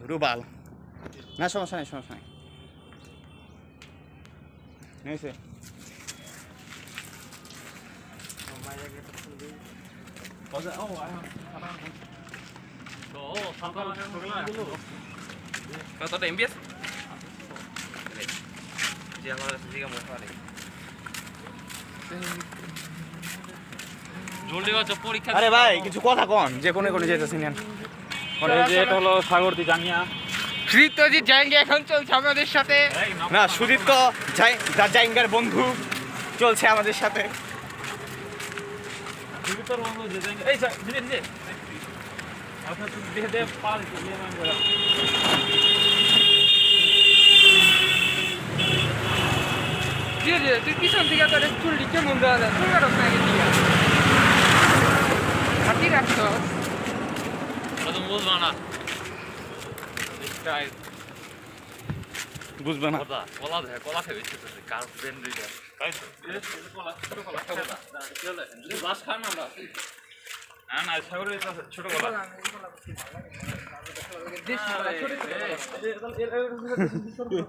রুবাল না সমস্যা নেই সমস্যা নেই নিয়েছে কতটা এমবিএস যে আমার দিকে মুখ আরে জলদি বাচ্চা পরীক্ষা আরে ভাই কিছু কথা কন যে কোনে কোনে যেতেছেন যে এটা হলো সাগরদি জাঙ্গিয়া সুদীপ্তজি যাইঙ্গে এখন চলছে আমাদের সাথে না সুদীপ্ত জাইঙ্গার বন্ধু চলছে আমাদের সাথে সুদীপ্তর বন্ধু যে জাঙ্গিয়া এই ধীরে ধীরে আপনার দেখে দে পাল দিয়ে মান করা ধীরে ধীরে তুই পিছন থেকে তোর চুল লিখে মন দেওয়া যায় তুই কারো না গেছি হাতি রাখছো তো বুঝবা না বুঝবে না কলা দেখ কলা খেয়ে বেশি কার ব্রেন দুইটা তাই তো কলা ছোট কলা কি হলো বাস খান আমরা না না সাগরের ছোট কলা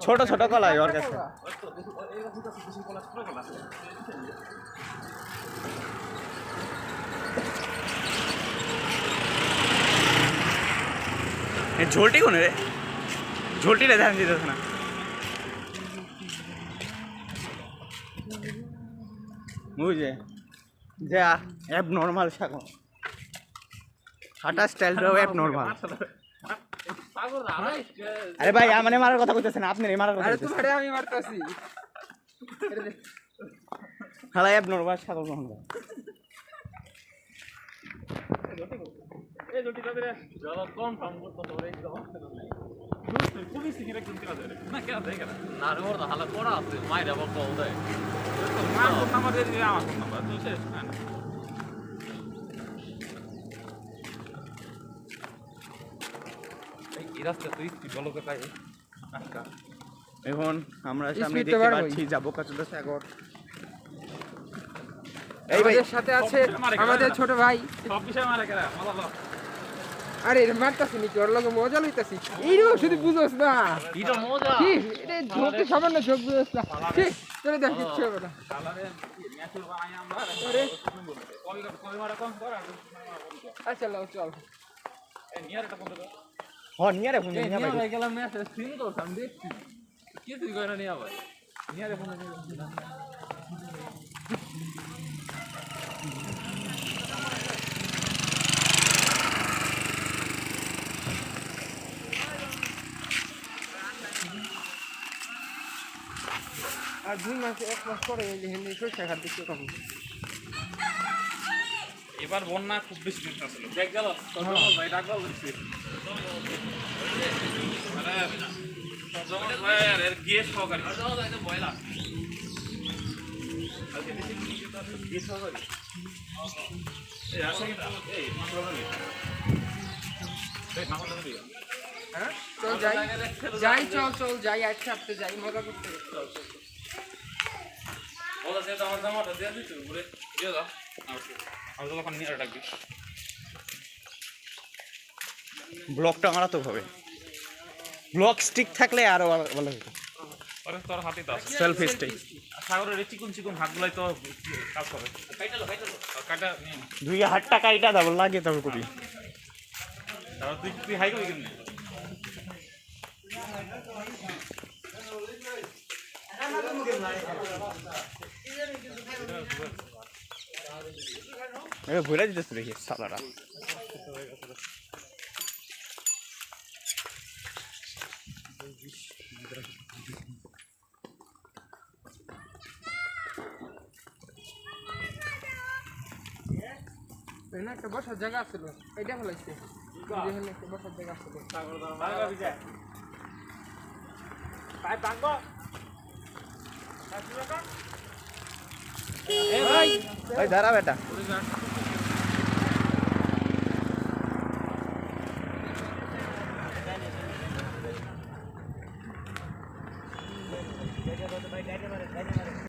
ছোট ছোট কলাই ওর কাছে ঝোলটি কোনে রে ঝোলটি রে ধ্যান দিতেছে না বুঝে যে অ্যাব নর্মাল সাগর হাঁটা স্টাইলটাও অ্যাব নর্মাল আরে ভাই মানে মারার কথা কইতেছেন আপনি মারার কথা আরে তোমারে আমি মারতাছি হালা অ্যাব নর্মাল সাগর কোন এই জটি তাদের যারা কম কাম করতে পারে এই জমা নাই পুলিশ থেকে একদম কেন দেয় না কেন দেয় কেন না রে ওর হালা করা আছে মাইরা বকো দেয় না কোন নাম্বার দিয়ে দিলে আমার কোন নাম্বার তুই শেষ না এই রাস্তা তুই কি বলো কাই আজকা এখন আমরা সামনে দেখতে পাচ্ছি যাবো কাছুদা সাগর এই ভাই আমাদের সাথে আছে আমাদের ছোট ভাই সব বিষয় মারে কেন মালা আরে মারতাছি নাকি ওর লগে মজা লইতাছি এইরো শুধু বুঝোস না এটা মজা কি এটা ঝোঁকে সামান্য ঝোঁক বুঝোস না ঠিক তোরে দেখ কিচ্ছু হবে না কালারে ম্যাচুর বানাই আমরা আরে কবি মারা কম কর আচ্ছা লাও চল এই নিয়ারটা কোন দাও হ নিয়ে রে ফোন নিয়ে ভাই নিয়ে গেলাম ম্যাচ স্ক্রিন করতাম দেখছি কি তুই কইরা নিয়ে আবার নিয়ারে ফোন আর 2 মাস 1 মাস পরে এই হেনে সরষে খাত দিতে কম এবার বন্যা খুব বেশি দিন ছিল দেখ গেল ভাই ডাক গেল দেখছি আরে জমন ভাই এর গিয়ে সহকারী একদম বয়লা আজকে বেশি গিয়ে সহকারী এই আসে কিন্তু এই মাত্র না এই মাত্র না হ্যাঁ চল যাই যাই চল চল যাই একসাথে যাই মজা করতে চল চল ওলা সেটা আমার জামাটা দিয়ে দিছো বলে দিয়ে দাও আমি যখন নিয়ে ডাকবি ব্লকটা মারাতো হবে ব্লক স্টিক থাকলে আরো ভালো হতো পরে তোর হাতে দাও সেলফি স্টিক সাগরের চিকন চিকন হাতগুলাই তো কাজ করে কাটালো কাটা নিয়ে 2000 টাকা এটা দাও লাগে তবে কবি তারপর তুই হাই করবি কেমনে এ ভুলে দিতেছ দেখি সালারা এখানে একটা বসার জায়গা ছিল এটা ফলাইছে এখানে একটা বসার জায়গা ছিল তাই বাঙ্গো ভাই দাঁড়া বেটা